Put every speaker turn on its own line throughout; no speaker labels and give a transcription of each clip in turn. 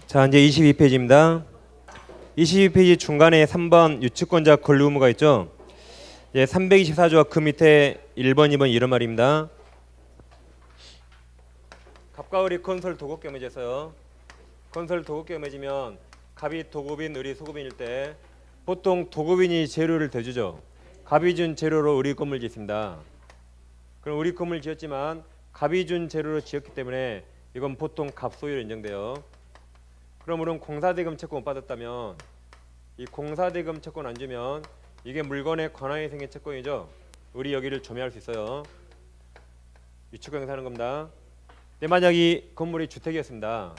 자, 이제 22페이지입니다. 22페이지 중간에 3번 유치권자 권리 의무가 있죠. 이제 324조와 그 밑에 1번, 2번 이런 말입니다. 갑과 을이 건설 도급계 맺어서요. 건설 도급계 맺으면 갑이 도급인, 을이 소급인일 때 보통 도급인이 재료를 대주죠. 갑이 준 재료로 을이 건물 짓습니다. 그럼 을이 건물 지었지만 갑이 준 재료로 지었기 때문에 이건 보통 갑 소유로 인정돼요. 그럼 우리는 공사대금 채권 못 받았다면 이 공사대금 채권 안 주면 이게 물건의 관하에 생긴 채권이죠. 을이 여기를 점유할 수 있어요. 유치권 행사하는 겁니다. 근데 만약 이 건물이 주택이었습니다.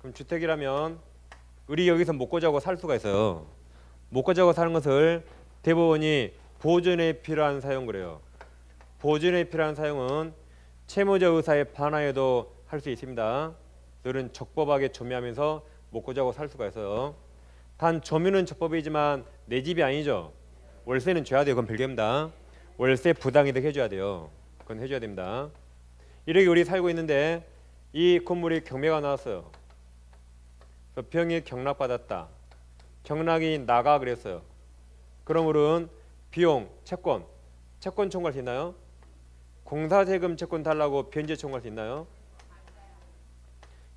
그럼 주택이라면 을이 여기서 먹고 자고 살 수가 있어요. 먹고 자고 사는 것을 대법원이 보존에 필요한 사용 그래요. 보존에 필요한 사용은 채무자 의사에 반하여도 할 수 있습니다. 을은 적법하게 점유하면서 먹고 자고 살 수가 있어요. 단 점유는 적법이지만 내 집이 아니죠. 월세는 줘야 돼요. 그건 별개입니다. 월세 부당이득 해줘야 돼요. 그건 해줘야 됩니다. 이렇게 우리 살고 있는데 이 건물이 경매가 나왔어요. 그래서 병이 경락받았다. 경락이 나가 그랬어요. 그럼 우리는 비용, 채권 청구할 수 있나요? 공사대금 채권 달라고 변제 청구할 수 있나요?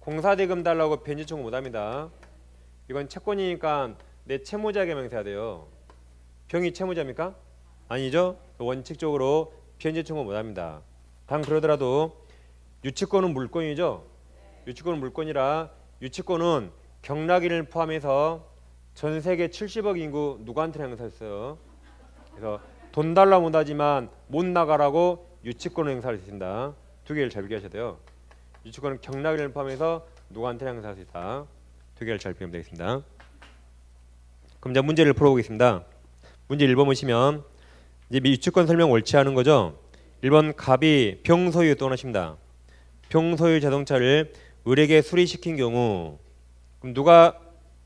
공사대금 달라고 변제 청구 못합니다. 이건 채권이니까 내 채무자에게 명세해야 돼요. 병이 채무자입니까? 아니죠. 원칙적으로 변제 청구 못합니다. 단 그러더라도 유치권은 물권이죠. 유치권은 물권이라 유치권은 경락인을 포함해서 전 세계 70억 인구 누구한테 행사했어요. 그래서 돈 달라 못하지만 못 나가라고 유치권을 행사할 수 있습니다. 두 개를 잘 비교하셔야 돼요. 유치권은 경락인을 포함해서 누구한테 행사할 수 있다. 두 개를 잘 비교하면 되겠습니다. 그럼 이제 문제를 풀어보겠습니다. 문제 1번 보시면 이제 유치권 설명 옳지 않은 거죠. 1번 갑이 병 소유 또 하십니다. 병 소유 자동차를 을에게 수리시킨 경우 그럼 누가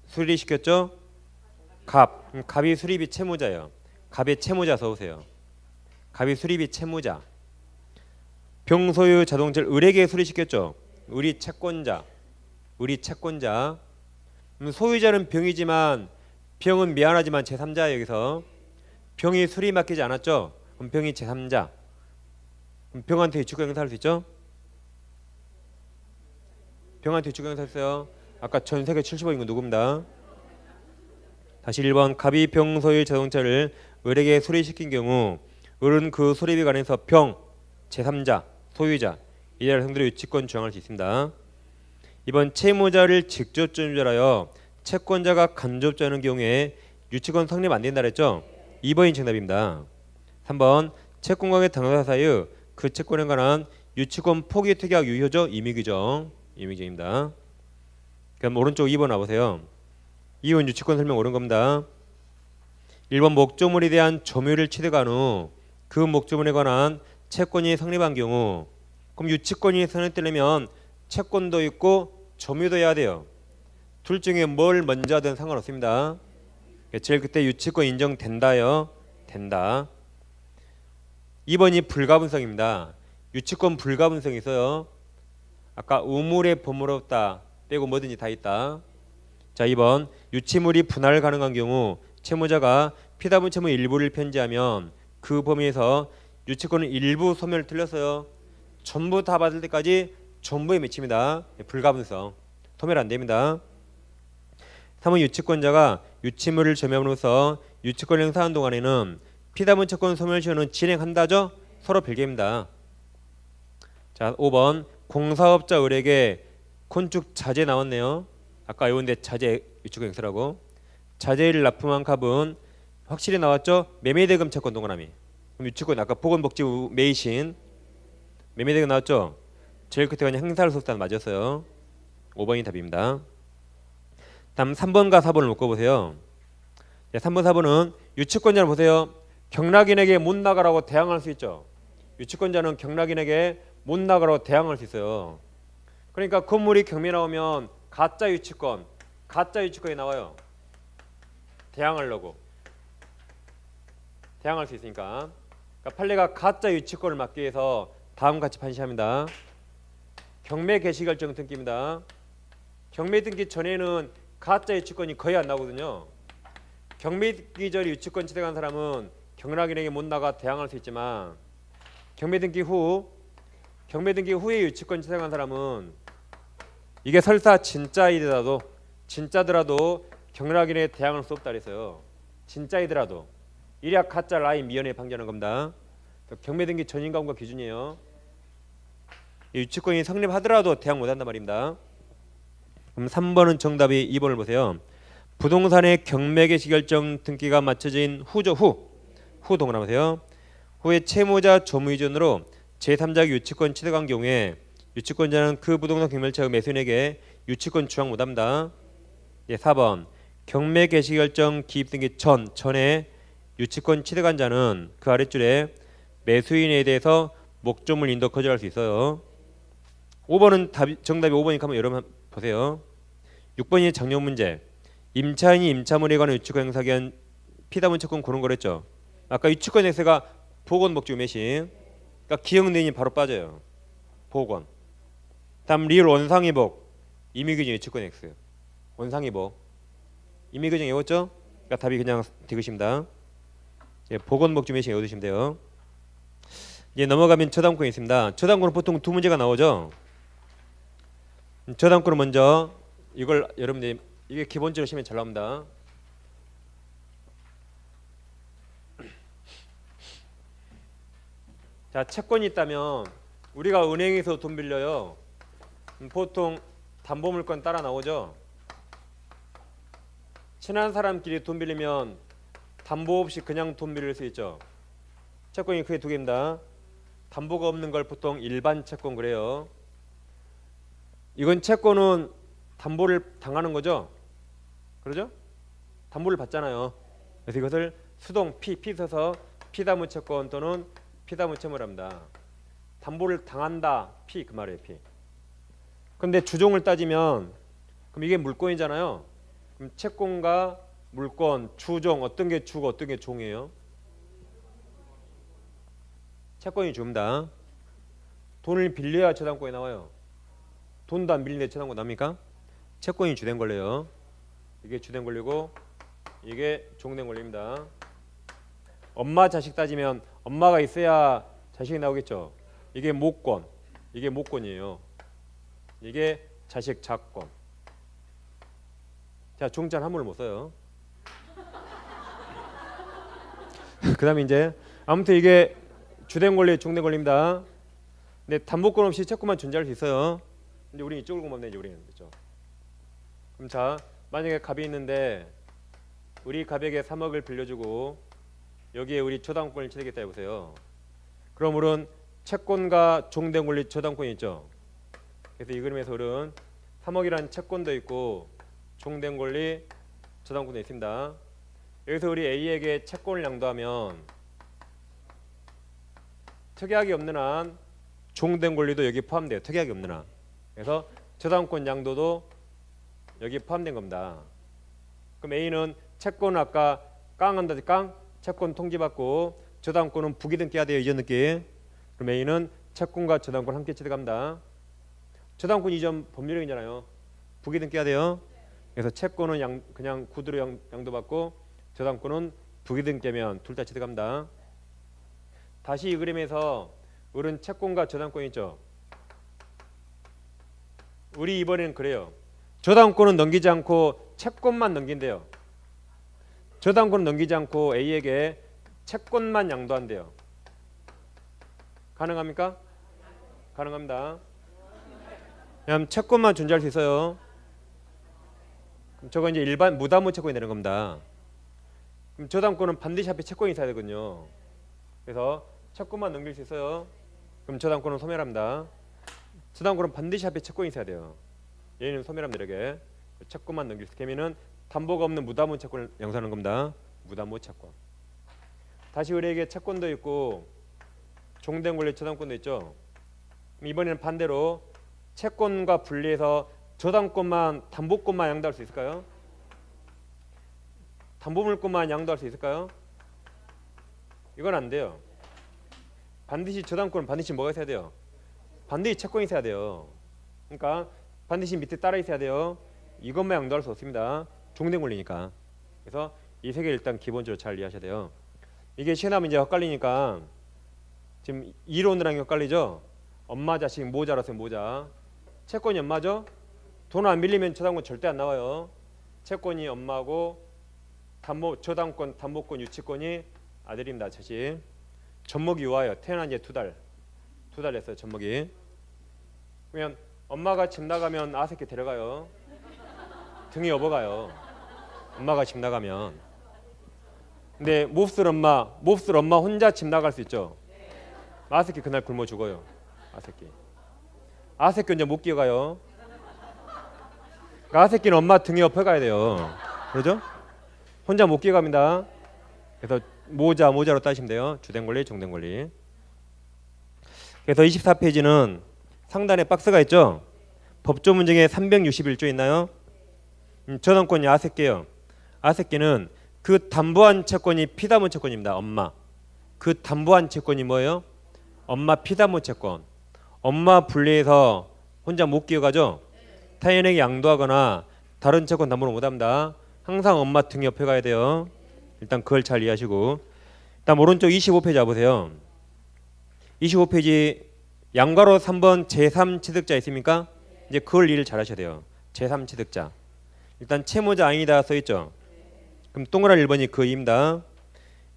수리시켰죠? 갑. 그럼 갑이 수리비 채무자예요. 갑의 채무자 써오세요. 갑이 수리비 채무자. 병 소유 자동차를 을에게 수리시켰죠. 을이 채권자. 을이 채권자. 소유자는 병이지만 병은 미안하지만 제3자예요. 여기서 병이 수리 맡기지 않았죠. 그럼 병이 제3자. 그럼 병한테 유치권 행사할 수 있죠? 병한테 유치권 행사했어요. 아까 전 세계 70억 인구 누굽니다. 다시 1번 갑이 병 소유 자동차를 을에게 수리시킨 경우 을은 그 수리비 관해서 병, 제3자, 소유자 이들 상대로 유치권 주장할 수 있습니다. 이번 채무자를 직접 점유자라여 채권자가 간접자는 경우에 유치권 성립 안 된다 그랬죠? 2번이 정답입니다. 3번 채권관계 당사자 사이의 그 채권에 관한 유치권 포기 특약 유효죠? 임의규정. 임의규정입니다. 그럼 오른쪽 2번 와보세요. 이혼 유치권 설명 옳은 겁니다. 1번 목적물에 대한 점유를 취득한 후 그 목적물에 관한 채권이 성립한 경우 그럼 유치권이 성립되려면 채권도 있고 점유도 해야 돼요. 둘 중에 뭘 먼저 하든 상관없습니다. 제일 그때 유치권 인정된다요. 된다. 2번이 불가분성입니다. 유치권 불가분성이 있어요. 아까 우물에 보물 없다 빼고 뭐든지 다 있다. 자 2번 유치물이 분할 가능한 경우 채무자가 피담은 채무 일부를 편지하면 그 범위에서 유치권은 일부 소멸을 틀렸어요. 전부 다 받을 때까지 전부에 미칩니다. 불가분성 소멸 안 됩니다. 3번 유치권자가 유치물을 점유함으로써 유치권 행사하는 동안에는 피담은 채권 소멸 시효는 진행한다죠. 서로 별개입니다. 자 5번 공사업자 을에게 건축 자재 나왔네요. 아까 요건데 자재 유치권 행사라고. 자재를 납품한 갑은 확실히 나왔죠. 매매대금 채권 동그라미. 그럼 유치권 아까 보건복지부 매이신 매매대금 나왔죠. 제일 끝에 그냥 행사를 속단 맞았어요. 5번이 답입니다. 다음 3번과 4번을 묶어보세요. 3번 4번은 유치권자를 보세요. 경락인에게 못 나가라고 대항할 수 있죠. 유치권자는 경락인에게 못 나가라고 대항할 수 있어요. 그러니까 건물이 경매 나오면 가짜 유치권이 나와요. 대항하려고. 대항할 수 있으니까. 그러니까 판례가 가짜 유치권을 막기 위해서 다음 같이 판시합니다. 경매 개시 결정 등기입니다. 경매 등기 전에는 가짜 유치권이 거의 안 나오거든요. 경매 등기 전에 유치권 취득한 사람은 경락인에게 못 나가 대항할 수 있지만 경매 등기 후에 유치권 취득한 사람은 이게 설사 진짜더라도 경락인에게 대항할 수 없다 그랬어요. 진짜이더라도 일약 가짜 라인 미연에 방지하는 겁니다. 경매 등기 전인 가구가 기준이에요. 유치권이 성립하더라도 대항 못한단 말입니다. 그럼 3번은 정답이 2번을 보세요. 부동산의 경매 개시 결정 등기가 맞춰진 후죠. 후 동그라미세요. 후에 채무자 조무이전으로 제3자가 유치권 취득한 경우에 유치권자는 그 부동산 경매차의 매수인에게 유치권 주항 못합니다. 4번 경매 개시 결정 기입 등기 전에 유치권 취득한 자는 그 아랫줄에 매수인에 대해서 목조물 인도 거절할 수 있어요. 5번은 정답이 5번이니까 한번 여러분 보세요. 6번이 작용 문제. 임차인이 임차물에 관한 유치권 행사하기 위한 피담은 채권 고른 거랬죠. 아까 유치권 행사가 보건 목적 매시. 그러니까 기억내니 바로 빠져요. 보건. 다음 리을 원상이복. 임의규정 유치권 X. 원상이복. 임의규정 외웠죠? 그러니까 답이 그냥 디귿입니다. 보건 목적 매시 외워두시면 돼요. 이제 넘어가면 저당권이 있습니다. 저당권은 보통 두 문제가 나오죠. 저당권은 먼저 이걸 여러분들 이게 기본적으로 시면 잘 나옵니다. 자, 채권이 있다면 우리가 은행에서 돈 빌려요. 보통 담보물권 따라 나오죠. 친한 사람끼리 돈 빌리면 담보 없이 그냥 돈 빌릴 수 있죠. 채권이 크게 두 개입니다. 담보가 없는 걸 보통 일반 채권 그래요. 이건 채권은 담보를 당하는 거죠. 그러죠? 담보를 받잖아요. 그래서 이것을 수동 P 써서 피담보 채권 또는 피담보 채무랍니다. 담보를 당한다 P 그 말이에요. P. 근데 주종을 따지면 그럼 이게 물권이잖아요. 그럼 채권과 물권, 주종 어떤 게 주고 어떤 게 종이에요? 채권이 주입니다. 돈을 빌려야 저당권이 나와요. 돈도 안 빌리는데 저당권 납니까? 채권이 주된 권리예요. 이게 주된 권리고 이게 종된 권리입니다. 엄마 자식 따지면 엄마가 있어야 자식이 나오겠죠. 이게 모권, 이게 모권이에요. 이게 자식 자권. 자, 종자는 한문을 못 써요. 그 다음에 이제 아무튼 이게 주된 권리, 종된 권리입니다. 근데 담보권 없이 채권만 존재할 수 있어요. 근데 우리 이쪽을 보면 되지 우리는 그렇죠. 그럼 자, 만약에 갑이 있는데 우리 갑에게 3억을 빌려주고 여기에 우리 저당권을 취득했다 해보세요. 그럼 우리는 채권과 종된 권리 저당권이 있죠. 그래서 이 그림에서 우리는 3억이라는 채권도 있고 종된 권리 저당권도 있습니다. 여기서 우리 A에게 채권을 양도하면 특약이 없는 한 종된 권리도 여기 포함돼요. 특약이 없는 한. 그래서 저당권 양도도 여기 포함된 겁니다. 그럼 A는 채권은 아까 깡한다 깡 채권 통지받고 저당권은 부기등 깨야 돼요. 이전 늦게. 그럼 A는 채권과 저당권 함께 취득합니다. 저당권 이전 법률행위잖아요. 부기등 깨야 돼요. 그래서 채권은 그냥 구두로 양도받고 저당권은 부기등 깨면 둘 다 취득합니다. 다시 이 그림에서 우리는 채권과 저당권이 있죠. 우리 이번에는 그래요. 저당권은 넘기지 않고 채권만 넘긴대요. 저당권은 넘기지 않고 A에게 채권만 양도한대요. 가능합니까? 가능합니다. 그냥 채권만 존재할 수 있어요. 그럼 저거 이제 일반 무담보 채권이 되는 겁니다. 그럼 저당권은 반드시 앞에 채권이 있어야 되거든요. 그래서 채권만 넘길 수 있어요. 그럼 저당권은 소멸합니다. 저당권은 반드시 앞에 채권이 있어야 돼요. 얘는 소멸합니다. 이렇게 채권만 넘길 수 있게 하면은 담보가 없는 무담보 채권을 양수하는 겁니다. 무담보 채권. 다시 우리에게 채권도 있고 종된 권리 저당권도 있죠. 그럼 이번에는 반대로 채권과 분리해서 저당권만 담보권만 양도할 수 있을까요? 담보물권만 양도할 수 있을까요? 이건 안 돼요. 반드시 저당권은 반드시 뭐가 있어야 돼요? 반드시 채권이 있어야 돼요. 그러니까 반드시 밑에 따라 있어야 돼요. 이것만 양도할 수 없습니다. 종된 권리니까. 그래서 이 세 개 일단 기본적으로 잘 이해하셔야 돼요. 이게 시험하면 이제 헷갈리니까 지금 이론이랑 헷갈리죠. 엄마 자식 모자라서 모자. 채권이 엄마죠. 돈 안 빌리면 저당권 절대 안 나와요. 채권이 엄마고 저당권, 담보권, 유치권이 아들입니다. 자식. 젖먹이 유아예요. 태어난 지 2달 됐어요. 젖먹이. 그러면 엄마가 집 나가면 아새끼 데려가요. 등이 업어가요. 엄마가 집 나가면. 근데 몹쓸 엄마 혼자 집 나갈 수 있죠. 아새끼 그날 굶어 죽어요. 아새끼 이제 못 기어가요. 그러니까 아새끼는 엄마 등에 업혀가야 돼요. 그러죠? 혼자 못 기어갑니다. 그래서 모자로 따시면 돼요. 주된 권리, 종된 권리. 그래서 24페이지는 상단에 박스가 있죠. 법조 문제에 361조 있나요? 저당권이 아새끼예요. 아새끼는 그 담보한 채권이 피담보 채권입니다. 엄마. 그 담보한 채권이 뭐예요? 엄마 피담보 채권. 엄마 분리해서 혼자 못 기어가죠. 타인에게 양도하거나 다른 채권 담보를 못합니다. 항상 엄마 등 옆에 가야 돼요. 일단 그걸 잘 이해하시고. 다음 오른쪽 25페이지 와보세요. 25페이지 양괄호 3번 제3취득자 있습니까? 이제 그걸 이해를 잘 하셔야 돼요. 제3취득자. 일단 채무자 아니다 써있죠. 그럼 동그란 1번이 그 이입니다.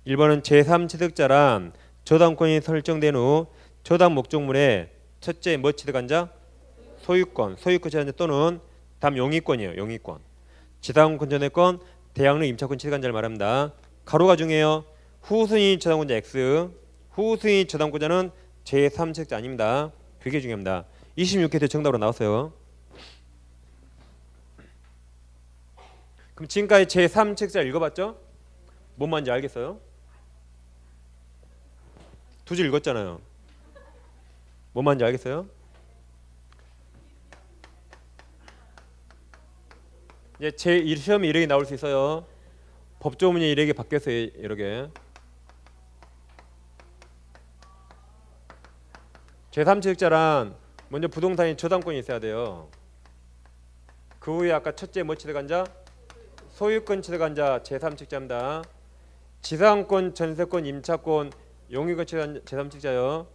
1번은 제3취득자란 저당권이 설정된 후 저당 목적물의 첫째 뭐 취득한 자? 소유권 취득한 자 또는 다음 용의권이에요. 용의권. 지당권 전액권 대항력 임차권 취득한 자를 말합니다. 가로가 중요해요. 후순위 저당권자 X. 후순위 저당권자는 제3취득자 아닙니다. 그게 중요합니다. 26회 정답으로 나왔어요. 그럼 지금까지 제3취득자 읽어봤죠? 뭔 말인지 알겠어요? 2줄 읽었잖아요. 뭔 말인지 알겠어요? 이제 시험이 이렇게 나올 수 있어요. 법조문이 이렇게 바뀌었어요. 이렇게. 제3취득자란 먼저 부동산이 저당권이 있어야 돼요. 그 후에 아까 첫째 뭐 취득한 자? 소유권 취득한 자 제3취득자입니다. 지상권, 전세권, 임차권, 용의권 취득한 제3취득자요.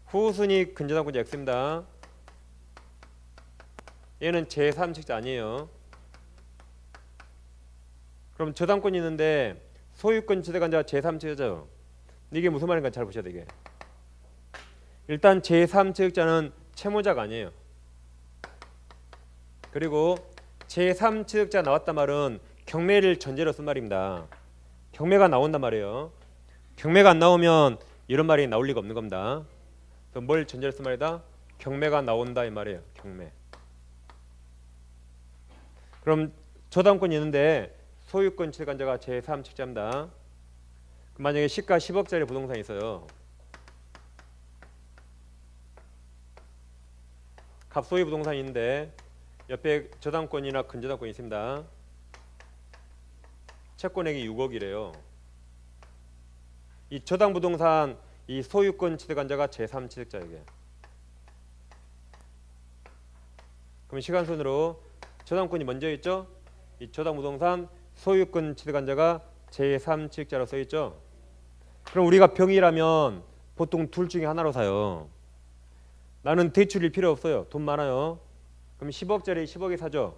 후순위 근저당권자 X입니다. 얘는 제3취득자 아니에요. 그럼 저당권이 있는데 소유권 취득한 자 제3취득자죠. 이게 무슨 말인가 잘 보셔야 되게. 일단 제3취득자는 채무자가 아니에요. 그리고 제3취득자 나왔단 말은 경매를 전제로 쓴 말입니다. 경매가 나온단 말이에요. 경매가 안 나오면 이런 말이 나올 리가 없는 겁니다. 그럼 뭘 전제로 쓴 말이다? 경매가 나온다 이 말이에요. 경매. 그럼 저당권이 있는데 소유권 취득한 자가 제3취득자입니다. 만약에 시가 10억짜리 부동산이 있어요. 갑소유 부동산이 있는데 옆에 저당권이나 근저당권이 있습니다. 채권액이 6억이래요. 이 저당 부동산 이 소유권 취득한 자가 제3취득자에게. 그럼 시간순으로 저당권이 먼저 있죠. 이 저당 부동산 소유권 취득한 자가 제3취득자로 써 있죠. 그럼 우리가 병이라면 보통 둘 중에 하나로 사요. 나는 대출일 필요 없어요. 돈 많아요. 그럼 10억짜리 10억에 사죠.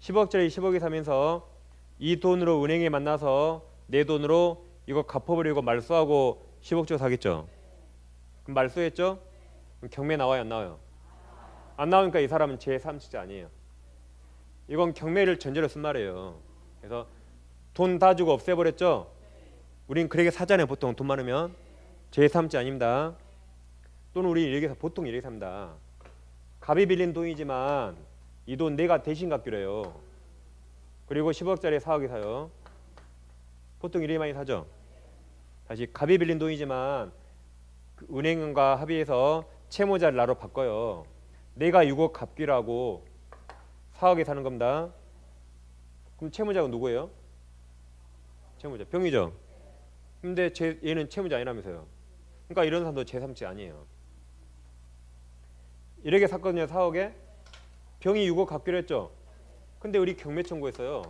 10억짜리 10억에 사면서 이 돈으로 은행에 만나서 내 돈으로 이거 갚아버리고 말소하고 10억 주고 사겠죠. 그럼 말소했죠? 그럼 경매 나와요 안 나와요? 안 나오니까 이 사람은 제3취득자 아니에요. 이건 경매를 전제로 쓴 말이에요. 그래서 돈 다 주고 없애버렸죠? 우린 그렇게 사잖아요. 보통 돈 많으면. 제3취득자 아닙니다. 또는 우리 이렇게 보통 이렇게 삽니다. 갑이 빌린 돈이지만 이 돈 내가 대신 갚기로 해요. 그리고 10억짜리 4억에 사요. 보통 이렇게 많이 사죠. 다시 갑이 빌린 돈이지만 은행과 합의해서 채무자를 나로 바꿔요. 내가 6억 갚기로 하고 4억에 사는 겁니다. 그럼 채무자가 누구예요? 채무자. 병이죠. 근데 얘는 채무자 아니라면서요. 그러니까 이런 사람도 제3취득 아니에요. 이렇게 샀거든요. 4억에. 병이 6억 갚기로 했죠. 근데 우리 경매 청구했어요.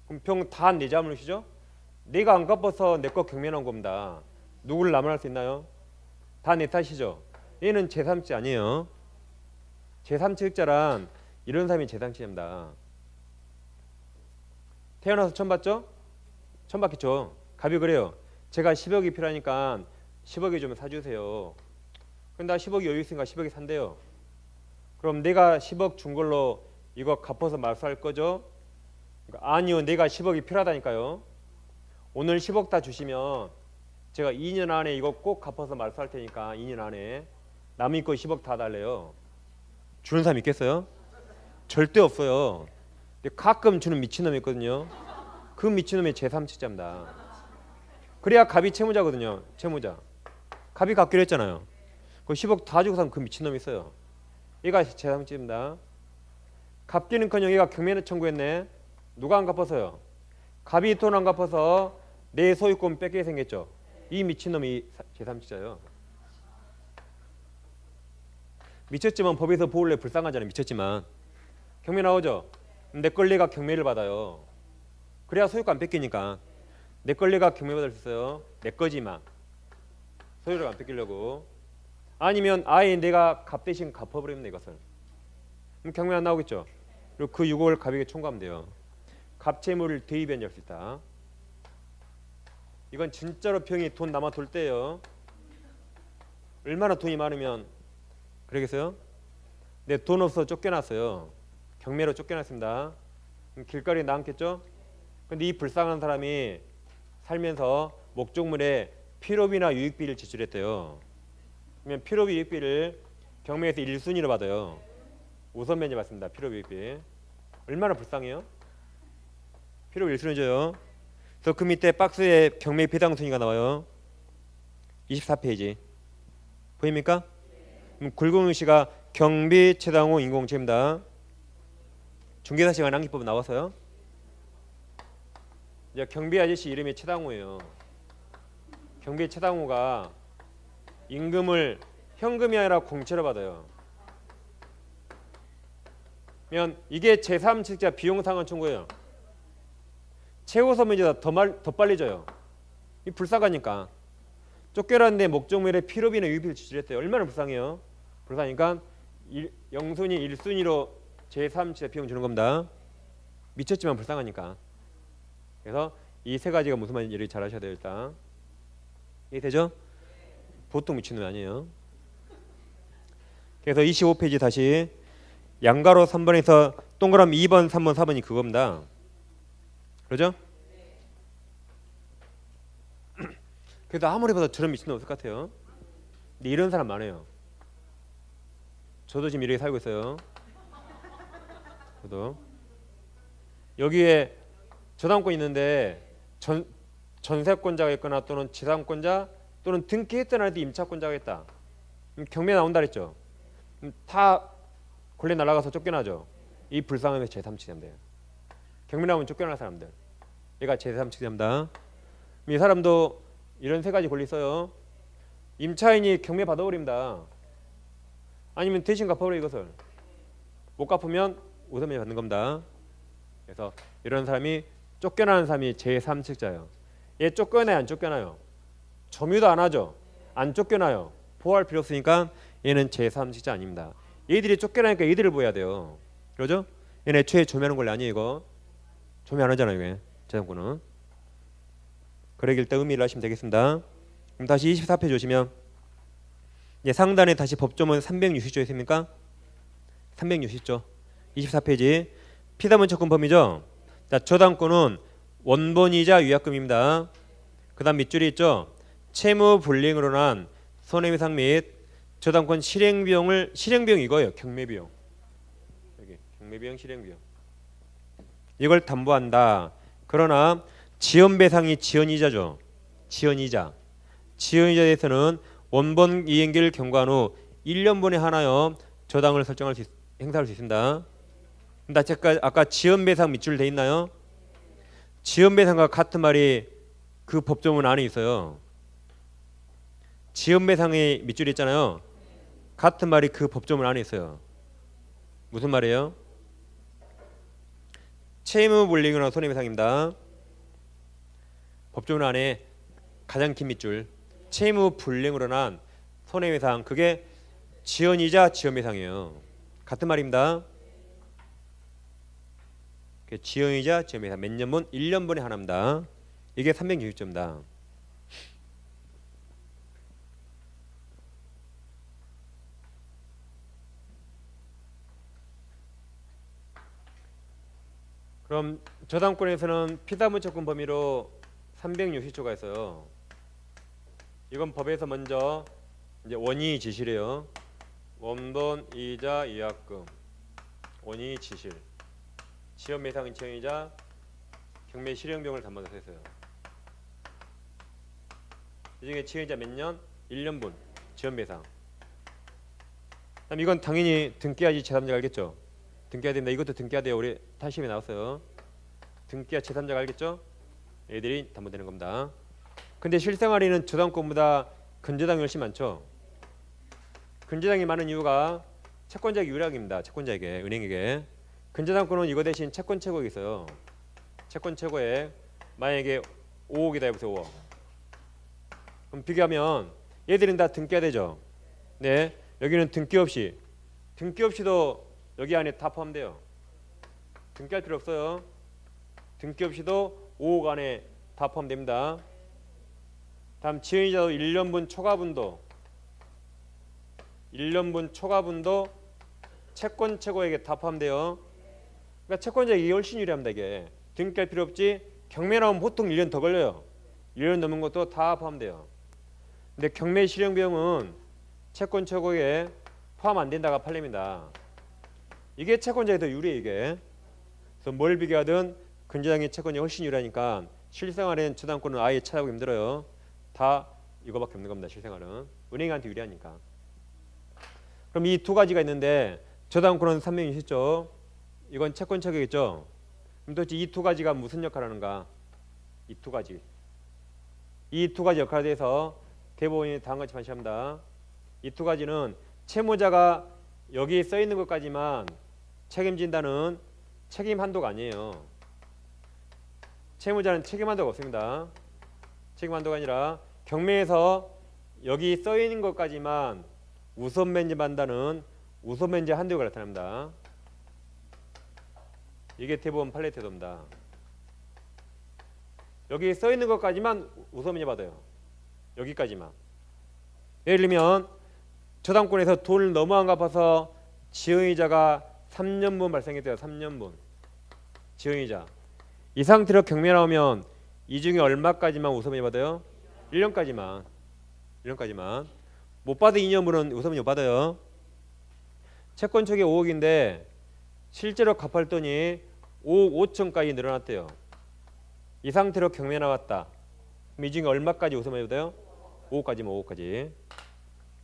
그럼 병 다 내 잘못이죠? 내가 안 갚아서 내 거 경매 나온 겁니다. 누구를 나무랄 수 있나요? 다 내 탓이죠. 얘는 제3치 아니에요. 제3치흑자란 이런 사람이 제3치입니다. 태어나서 처음 봤죠? 처음 봤겠죠. 갑이 그래요. 제가 10억이 필요하니까 10억이 좀 사주세요. 근데 나 10억이 여유 있으니까 10억이 산대요. 그럼 내가 10억 준 걸로 이거 갚아서 말소할 거죠? 그러니까 아니요, 내가 10억이 필요하다니까요. 오늘 10억 다 주시면 제가 2년 안에 이거 꼭 갚아서 말소할 테니까 2년 안에 남은 거 10억 다 달래요. 주는 사람 있겠어요? 절대 없어요. 근데 가끔 주는 미친놈이 있거든요. 그 미친놈이 제3치자입니다. 그래야 갑이 채무자거든요. 채무자. 갑이 갚기로 했잖아요. 그 10억 다 주고 산 그 미친놈이 있어요. 얘가 제3치입니다. 갚기는커녕 얘가 경매를 청구했네. 누가 안 갚아서요? 갑이 돈 안 갚아서 내 소유권 뺏게 생겼죠. 이 미친놈이 제3치자예요. 미쳤지만 법에서 보호를 불쌍하잖아요. 미쳤지만 경매 나오죠. 내 걸 내가 경매를 받아요. 그래야 소유권 안 뺏기니까. 내 걸 내가 경매 받을 수 있어요. 내 거지만 소유를 안 뺏기려고. 아니면 아예 내가 값 대신 갚아버리면 이것을. 그럼 경매 안 나오겠죠. 그리고 그 6억을 갑에게 청구하면 돼요. 갑채무를 대입변제할 수 있다. 이건 진짜로 병이 돈 남아 돌 때예요. 얼마나 돈이 많으면 그러겠어요? 내 돈 없어 쫓겨났어요. 경매로 쫓겨났습니다. 그럼 길거리에 나앉겠죠? 근데 이 불쌍한 사람이 살면서 목적물에 필요비나 유익비를 지출했대요. 그러면 필요비 유익비를 경매에서 1순위로 받아요. 우선 면제 받습니다. 필요비 유익비. 얼마나 불쌍해요? 필요비 1순위 줘요. 그래서 그 밑에 박스에 경매 배당 순위가 나와요. 24페이지. 보입니까? 굵은 글씨가 경비 최당호 인공채입니다. 중개사 시간 낭기법 나와서요. 이제 경비 아저씨 이름이 최당호예요. 경비 최당호가 임금을 현금이 아니라 공채로 받아요. 그러면 이게 제3치자 비용상환 청구예요. 최우선 면제다 더 빨리 줘요. 이 불쌍하니까. 쫓겨났는데 목적물에 필요비나 유익비를 지출했대요. 얼마나 불쌍해요. 불쌍하니까 0순위 1순위로 제3치자 비용 주는 겁니다. 미쳤지만 불쌍하니까. 그래서 이 세 가지가 무슨 말인지 잘 아셔야 돼요. 일단 이해되죠? 보통 미친놈이 아니에요. 그래서 25페이지 다시 양가로 3번에서 동그라미 2번, 3번, 4번이 그겁니다. 그러죠? 그래도 아무리 봐도 저런 미친놈 없을 것 같아요. 근데 이런 사람 많아요. 저도 지금 이렇게 살고 있어요. 저도 여기에 저당권 있는데 전세권자가 있거나 또는 지상권자 또는 등기했던 아이도 임차권자가 있다. 경매 나온다 그랬죠. 다 권리 날아가서 쫓겨나죠. 이 불쌍함의 제3치자입니다. 경매 나오면 쫓겨날 사람들. 얘가 제3치자입니다. 이 사람도 이런 세 가지 권리 있어요. 임차인이 경매 받아버립니다. 아니면 대신 갚아버려 이것을. 못 갚으면 우선면제 받는 겁니다. 그래서 이런 사람이 쫓겨나는 사람이 제3치자예요. 얘 쫓겨나요 안 쫓겨나요? 점유도 안 하죠. 안 쫓겨나요. 보호할 필요 없으니까 얘는 제3치자 아닙니다. 얘들이 쫓겨나니까 얘들을 보여야 돼요. 그러죠? 얘는 애초에 조매하는 권리 아니에요 이거. 조매 안 하잖아요 이게. 재산권은. 그러길 때 의미를 하시면 되겠습니다. 그럼 다시 24페이지 오시면 이제 상단에 다시 법조문 360조 있습니까? 360조 24페이지 피담은 채권 범위죠. 자, 저당권은 원본이자 위약금입니다. 그 다음 밑줄이 있죠. 채무 불이행으로 난 손해배상 및 저당권 실행비용 이거예요. 경매비용. 여기 경매비용 실행비용. 이걸 담보한다. 그러나 지연배상이 지연이자죠. 지연이자에 대해서는 원본 이행기를 경과한 후 1년분에 하나여 저당을 행사할 수 있습니다. 아까 지연배상 밑줄 돼 있나요? 지연배상과 같은 말이 그 법조문 안에 있어요. 지연배상의 밑줄이 있잖아요. 같은 말이 그 법조문 안에 있어요. 무슨 말이에요? 채무 불이익이나 손해배상입니다. 법조문 안에 가장 긴 밑줄 채무 불이익으로 난 손해배상 그게 지연이자 지연배상이에요. 같은 말입니다. 지연이자 지연배상 몇 년분? 1년분에 하나입니다. 이게 360조입니다. 그럼 저당권에서는 피담보채권 범위로 360조가 있어요. 이건 법에서 먼저 이제 원의 지실이에요. 원본, 이자, 이학금, 원의 지실, 지연배상은 지연이자, 경매 실형비용을 담보해서 했어요. 이 중에 지연이자 몇 년? 1년분 지연배상. 그럼 이건 당연히 등기하지 제3자가 알겠죠? 등기해야 된다. 이것도 등기해야 돼요. 우리 탄심에 나왔어요. 등기하 제3자가 알겠죠? 애들이 담보되는 겁니다. 근데 실생활에는 저당권보다 근저당이 훨씬 많죠. 근저당이 많은 이유가 채권자에게 유리합니다. 채권자에게, 은행에게. 근저당권은 이거 대신 채권 최고액이 있어요. 채권 최고액 만약에 5억이다 해보세요. 5억. 그럼 비교하면 얘들은 다 등기해야 되죠. 네, 여기는 등기 없이도 여기 안에 다 포함돼요. 등기할 필요 없어요. 등기 없이도 5억 안에 다 포함됩니다. 다음 지연이자도 1년분 초과분도 채권 최고액에 다 포함돼요. 그러니까 채권자에게 훨씬 유리합니다. 이게 등기할 필요 없지. 경매 나오면 보통 1년 더 걸려요. 1년 넘은 것도 다 포함돼요. 근데 경매 실형 비용은 채권 최고액에 포함 안 된다가 판례입니다. 이게 채권자에 더 유리해. 이게 그래서 뭘 비교하든 근저당의 채권이 훨씬 유리하니까 실생활엔 저당권은 아예 찾아보기 힘들어요. 다 이거밖에 없는 겁니다. 실생활은 은행한테 유리하니까. 그럼 이 두 가지가 있는데 저당권은 360조, 이건 채권 최고액이죠. 그럼 도대체 이 두 가지가 무슨 역할을 하는가? 이 두 가지 역할에 대해서 대법원이 다음과 같이 판시합니다. 이 두 가지는 채무자가 여기 써 있는 것까지만 책임진다는 책임 한도가 아니에요. 채무자는 책임 한도가 없습니다. 책임 한도가 아니라 경매에서 여기 써 있는 것까지만 우선 면제한다는 우선 면제 한도가 나타납니다. 이게 대법원 판례 태도입니다. 여기 써 있는 것까지만 우선 면제 받아요. 여기까지만. 예를 들면 저당권에서 돈을 너무 안 갚아서 지연이자가 3년분 발생했대요. 3년분 지연이자. 이 상태로 경매 나오면 이 중에 얼마까지만 우선면제 받아요? 1년까지만. 못 받은 2년분은 우선면제 못 받아요. 채권 초기 5억인데 실제로 갚을 돈이 5억 5천까지 늘어났대요. 이 상태로 경매 나왔다. 그럼 이 중에 얼마까지 우선면제 받아요? 5억까지.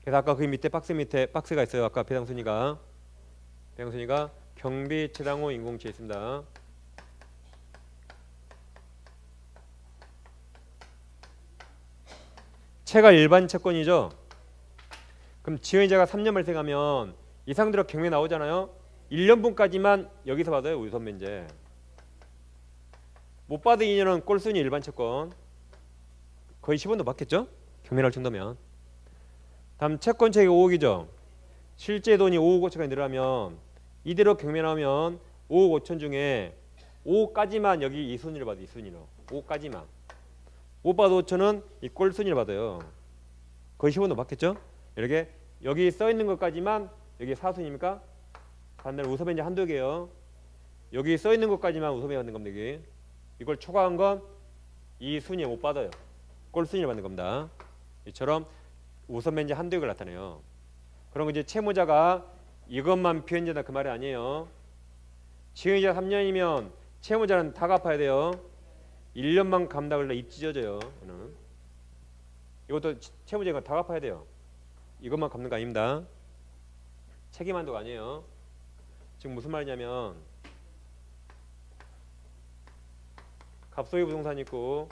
그래서 아까 그 밑에 박스가 있어요. 아까 배당순위가 경비, 채당 후 인공지에 있습니다. 채가 일반 채권이죠. 그럼 지연이자가 3년 발생하면 이 상태로 경매 나오잖아요. 1년분까지만 여기서 받아요. 우선 면제. 못 받은 2년은 꼴순위 일반 채권. 거의 10원도 받겠죠? 경매 나올 정도면. 다음 채권 체계 5억이죠. 실제 돈이 5억 5천까지 늘어나면 이대로 경매 나오면 5억 5천 중에 5억까지만 여기 이 순위를 받아요. 이 순위로. 5억까지만. 5 받아 5천은 이 꼴순위를 받아요. 거의 10원도 받겠죠? 이렇게 여기 써 있는 것까지만 여기 4순위입니까? 반대로 우선면제 한두 개요. 여기 써 있는 것까지만 우선면제 받는 겁니다. 여기. 이걸 초과한 건 이 순위에 못 받아요. 꼴순위를 받는 겁니다. 이처럼 우선면제 한두 개를 나타내요. 그럼 이제 채무자가 이것만 피해진다 그 말이 아니에요. 지연이자 3년이면 채무자는 다 갚아야 돼요. 1년만 감당을 입 찢어져요. 이것도 채무자가 다 갚아야 돼요. 이것만 갚는 거 아닙니다. 책임 한도가 아니에요. 지금 무슨 말이냐면 갑소유 부동산 있고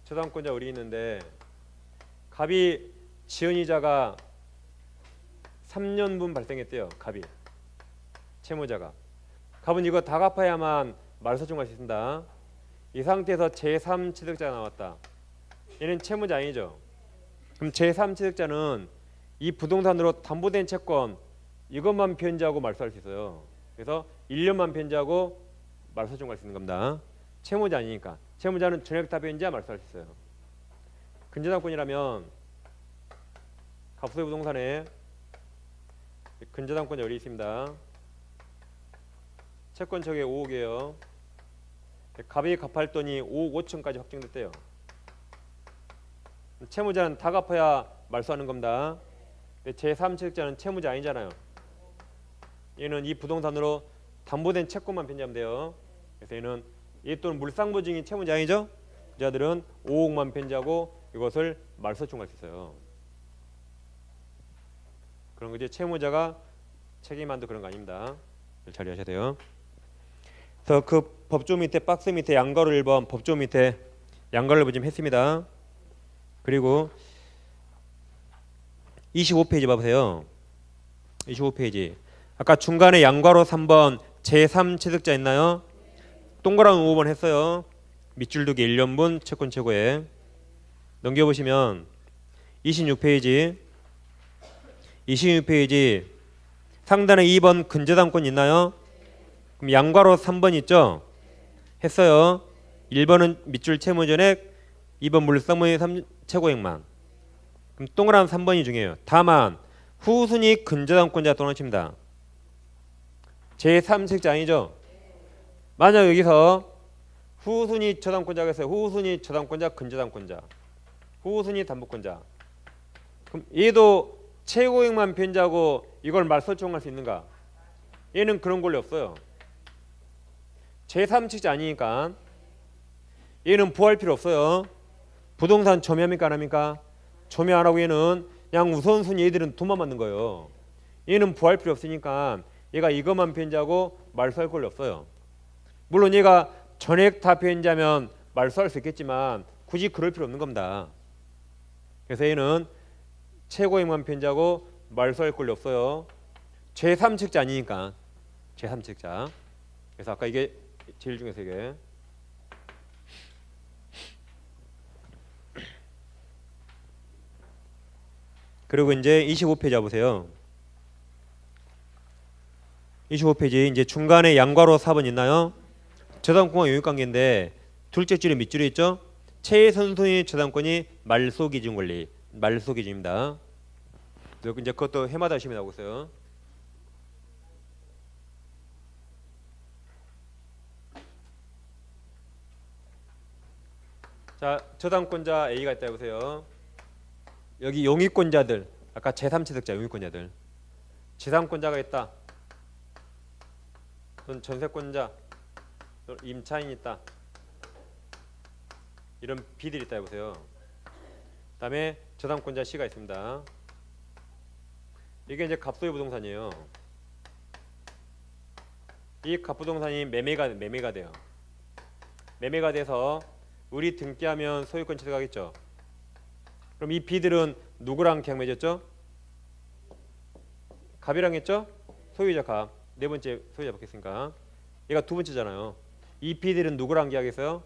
저당권자 우리 있는데 갑이 지연이자가 3년분 발생했대요. 갑이 채무자가. 갑은 이거 다 갚아야만 말소청구할 수 있습니다. 이 상태에서 제3취득자가 나왔다. 얘는 채무자 아니죠. 그럼 제3취득자는 이 부동산으로 담보된 채권 이것만 변제하고 말소할 수 있어요. 그래서 1년만 변제하고 말소청구할 수 있는 겁니다. 채무자 아니니까. 채무자는 전액 다 변제해야 말소할 수 있어요. 근저당권이라면 갑소유 부동산에 근저당권이 여기 있습니다. 채권 저게 5억이에요. 갑이 갚을 돈이 5억 5천까지 확정됐대요. 채무자는 다 갚아야 말소하는 겁니다. 제3취득자는 채무자 아니잖아요. 얘는 이 부동산으로 담보된 채권만 변제하면 돼요. 그래서 얘는 이 또는 물상보증인 채무자 아니죠? 자들은 5억만 변제하고 이것을 말소청구할 수 있어요. 그런 거지 채무자가 책임만도 그런 거 아닙니다. 잘 이해하셔야 돼요. 그래서 그 법조 밑에 박스 밑에 양가로 1번 법조 밑에 양가를 지금 했습니다. 그리고 25페이지 봐보세요. 25페이지. 아까 중간에 양가로 3번 제3취득자 있나요? 동그라미 5번 했어요. 밑줄 두기 1년분 채권 최고에. 넘겨보시면 26페이지. 26페이지 상단에 2번 근저당권 있나요? 그럼 양가로 3번 있죠? 했어요. 1번은 밑줄 채무전액, 2번 물상보증인 최고액만. 그럼 동그라미 3번이 중요해요. 다만 후순위 근저당권자 떠나칩니다. 제3취득자 아니죠? 만약 여기서 후순위 저당권자가 있어요. 후순위 저당권자, 근저당권자, 후순위 담보권자. 그럼 얘도 최고액만 변제하고 이걸 말소청구할 수 있는가? 얘는 그런 권리 없어요. 제3취득자 아니니까 얘는 부할 필요 없어요. 부동산 점유합니까 안 합니까? 점유 안 하고 얘는 그냥 우선순위 얘들은 돈만 받는 거예요. 얘는 부할 필요 없으니까 얘가 이것만 변제하고 말소할 권리 없어요. 물론 얘가 전액 다 변제하면 말소할 수 있겠지만 굳이 그럴 필요 없는 겁니다. 그래서 얘는 최고액만 변제하고 말소할 권리 없어요. 제3취득자 아니니까. 제3취득자. 그래서 아까 이게 제일 중요해서 이게. 그리고 이제 25페이지 보세요. 25페이지 이제 중간에 양괄호 4번 있나요? 저당권과 용익관계인데 둘째 줄에 밑줄에 있죠? 최선순위 저당권이 말소기준 권리. 말소기준입니다. 이제 그것도 해마다 열심히 나오고 있어요. 자, 저당권자 A가 있다 해보세요. 여기 용익권자들, 아까 제3취득자 용익권자들, 제3권자가 있다. 또는 전세권자, 또는 임차인이 있다. 이런 B들이 있다 해보세요. 그 다음에 저당권자 C가 있습니다. 이게 이제 갑소유 부동산이에요. 이 갑부동산이 매매가 돼요. 매매가 돼서 우리 등기하면 소유권 취득하겠죠. 그럼 이 B들은 누구랑 계약 맺었죠? 갑이랑 했죠? 소유자 갑. 네 번째 소유자 받겠으니까. 얘가 두 번째잖아요. 이 B들은 누구랑 계약했어요?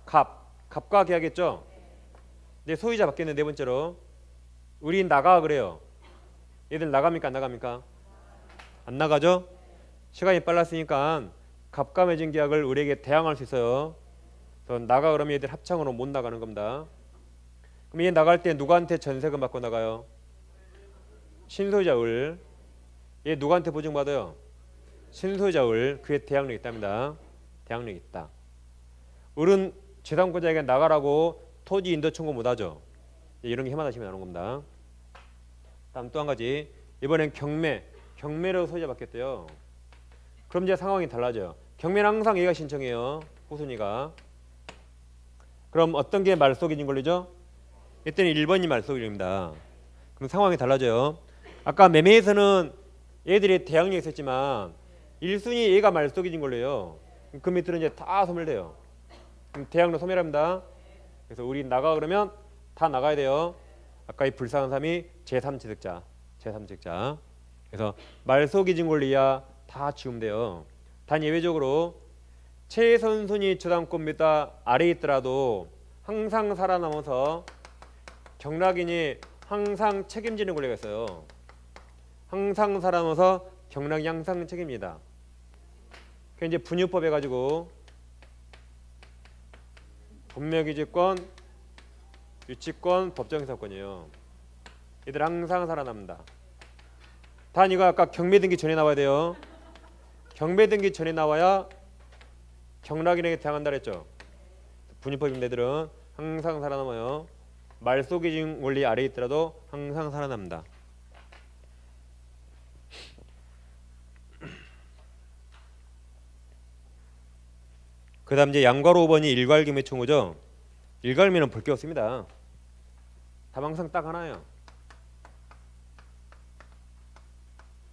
갑과 계약했죠? 네, 소유자 받겠네. 네 번째로. 우리 나가 그래요. 얘들 나갑니까 안 나갑니까? 안 나가죠? 시간이 빨랐으니까 갑과 맺은 계약을 우리에게 대항할 수 있어요. 그래서 나가 그러면 얘들 합창으로 못 나가는 겁니다. 그럼 얘 나갈 때 누구한테 전세금 받고 나가요? 신소유자 을. 얘 누구한테 보증받아요? 신소유자 을. 그에 대항력이 있답니다. 대항력이 있다. 을은 재산권자에게 나가라고 토지 인도 청구 못하죠. 이런 게 해마다 시면 나오는 겁니다. 다음 또 한 가지. 이번엔 경매로 소유자 받겠대요. 그럼 이제 상황이 달라져요. 경매는 항상 얘가 신청해요. 후순위가. 그럼 어떤 게 말소기준 권리죠? 이때는 1번이 말소기준입니다. 그럼 상황이 달라져요. 아까 매매에서는 얘들이 대항력이 있었지만 1순위 얘가 말소기준 권리예요. 그 밑으로 이제 다 소멸돼요. 그럼 대항력 소멸합니다. 그래서 우리 나가 그러면 다 나가야 돼요. 아까 이 불쌍한 사람이 제3취득자. 그래서 말소기준 권리야 다 지우면 돼요. 단 예외적으로 최선순위 저당권보다 아래에 있더라도 항상 살아남아서 경락인이 항상 책임지는 권리가 있어요. 항상 살아남아서 경락이 항상 책임집니다. 그 이제 분유법 해가지고 법명유지권, 유치권, 법정해석권이에요. 얘들 항상 살아남는다. 단 이거 아까 경매 등기 전에 나와야 돼요. 경매 등기 전에 나와야 경락인에게 대항한다 그랬죠. 분유법인 애들은 항상 살아남아요. 말소기준 원리 아래에 있더라도 항상 살아남는다. 그 다음 이제 양괄호 5번이 일괄경매 청구죠. 일괄경매는 볼 게 없습니다. 답 항상 딱 하나예요.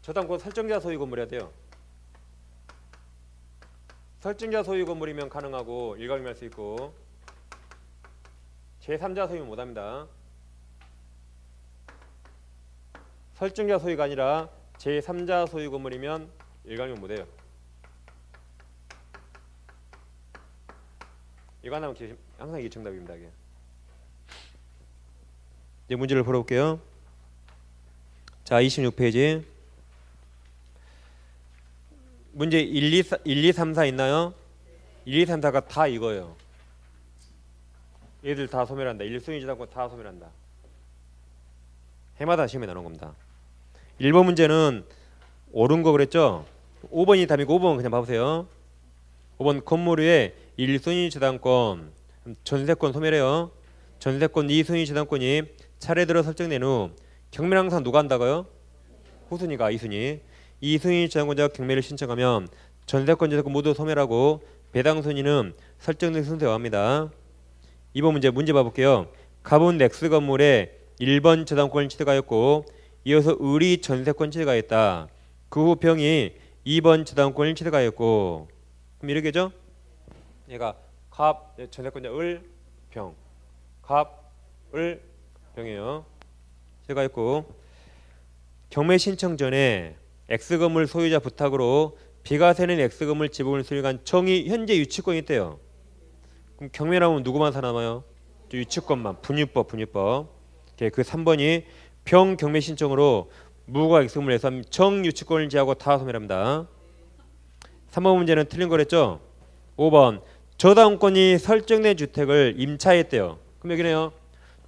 저당권 설정자 소유 건물이어야 돼요. 설정자 소유 건물이면 가능하고 일괄경매할 수 있고 제3자 소유는 못합니다. 설정자 소유가 아니라 제3자 소유 건물이면 일괄경매 못해요. 이거 하나면 항상 이게 정답입니다. 이게. 이제 문제를 풀어볼게요. 자, 26페이지. 문제 1, 2, 3, 4 있나요? 1, 2, 3, 4가 다 이거예요. 얘들 다 소멸한다. 1순위 저당권 다 소멸한다. 해마다 시험에 나오는 겁니다. 1번 문제는 옳은 거 그랬죠? 5번이 답이고 5번 그냥 봐보세요. 5번 건물 위에 1순위 저당권 전세권 소멸해요. 전세권 2순위 저당권이 차례대로 설정된 후 경매는 항상 누가 한다고요? 후순위가 2순위. 2순위 저당권자가 경매를 신청하면 전세권 저당권 모두 소멸하고 배당 순위는 설정된 순서에 합니다. 2번 문제 봐볼게요. 갑은 X 건물에 1번 저당권을 취득하였고 이어서 을이 전세권 취득하였다. 그 후 병이 2번 저당권을 취득하였고 그럼 이렇게죠? 얘가 갑 전세권자 을, 병, 갑, 을, 병이에요. 취득하였고 경매 신청 전에 X 건물 소유자 부탁으로 비가 새는 X 건물 지분을 수령한 청이 현재 유치권이 있대요. 그럼 경매 나오면 누구만 살아남아요? 유치권만. 분유법. 그 3번이 병 경매 신청으로 무가 X 건물 내서 청 유치권을 제하고 다 소멸합니다. 3번 문제는 틀린 거랬죠? 5번 저당권이 설정된 주택을 임차했대요. 그럼 여기네요.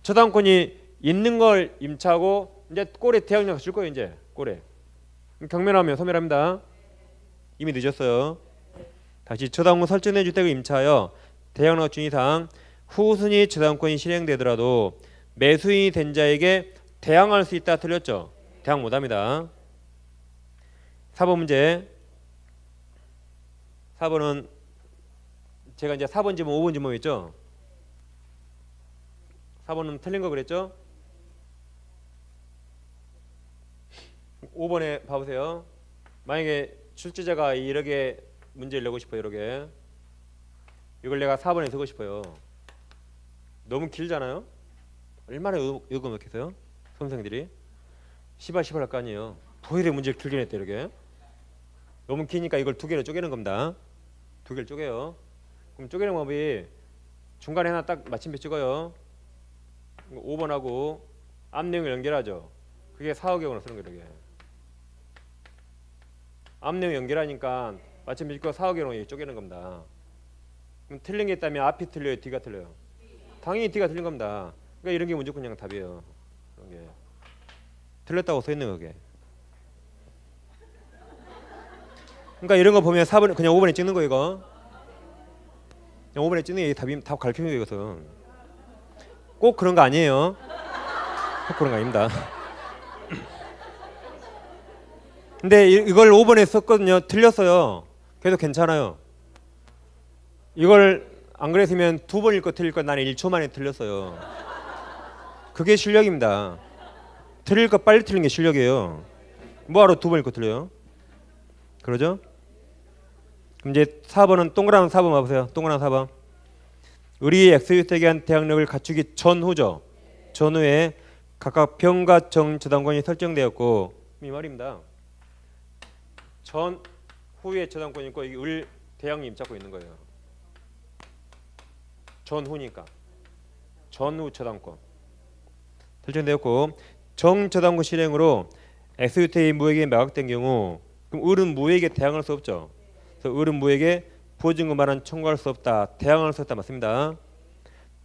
저당권이 있는 걸 임차하고 이제 꼴에 대항력 줄 거예요. 이제 꼴에. 경매 나오면 소멸합니다. 이미 늦었어요. 다시 저당권 설정된 주택을 임차하여 대항력 준 이상 후순위 저당권이 실행되더라도 매수인이 된 자에게 대항할 수 있다. 틀렸죠? 대항 못합니다. 4번 문제. 4번은 제가 이제 4번 지문 5번 지문 있죠? 4번은 틀린 거 그랬죠? 5번에 봐보세요. 만약에 출제자가 이렇게 문제를 내고 싶어요. 이렇게 이걸 내가 4번에 쓰고 싶어요. 너무 길잖아요. 얼마나 읽어먹겠어요? 선생들이 시발 할 거 아니에요. 보이래 문제를 길게 냈대. 이렇게 너무 기니까 이걸 두 개로 쪼개는 겁니다. 두 개를 쪼개요. 그럼 쪼개는 방법이 중간에 하나 딱 마침표 찍어요. 5번하고 앞 내용을 연결하죠. 그게 사후경으로 쓰는 거예요. 이렇게 앞 내용 연결하니까 마침표 찍고 사후경으로 쪼개는 겁니다. 그럼 틀린 게 있다면 앞이 틀려요, 뒤가 틀려요? 당연히 뒤가 틀린 겁니다. 그러니까 이런 게 무조건 그냥 답이에요. 그런 게 틀렸다고 써 있는 거게. 그러니까 이런 거 보면 4번 그냥 5번에 찍는 거 이거. 그냥 5번에 찍는 게 답 가르치는 거 이것은. 꼭 그런 거 아니에요. 꼭 그런 거 아닙니다. 근데 이걸 5번에 썼거든요. 틀렸어요. 그래도 괜찮아요. 이걸 안 그랬으면 두 번 읽고 틀릴 거 나는 1초 만에 틀렸어요. 그게 실력입니다. 틀릴 거 빨리 틀린 게 실력이에요. 뭐하러 두 번 읽고 틀려요? 그러죠? 그럼 이제 4번은 동그라미 4번 봐보세요. 동그라미 4번. 을이 X주택에 한 대항력을 갖추기 전후죠. 전후에 각각 병과 정 저당권이 설정되었고 이 말입니다. 전 후에 저당권이 있고 이게 을 대항이 임차권 있는 거예요. 전후니까 전후 저당권 설정되었고 정저당권 실행으로 XUT의 무에게 매각된 경우 그럼 을은 무에게 대항할 수 없죠. 그래서 을은 무에게 보증금 반환 청구할 수 없다. 대항할 수 없다 맞습니다.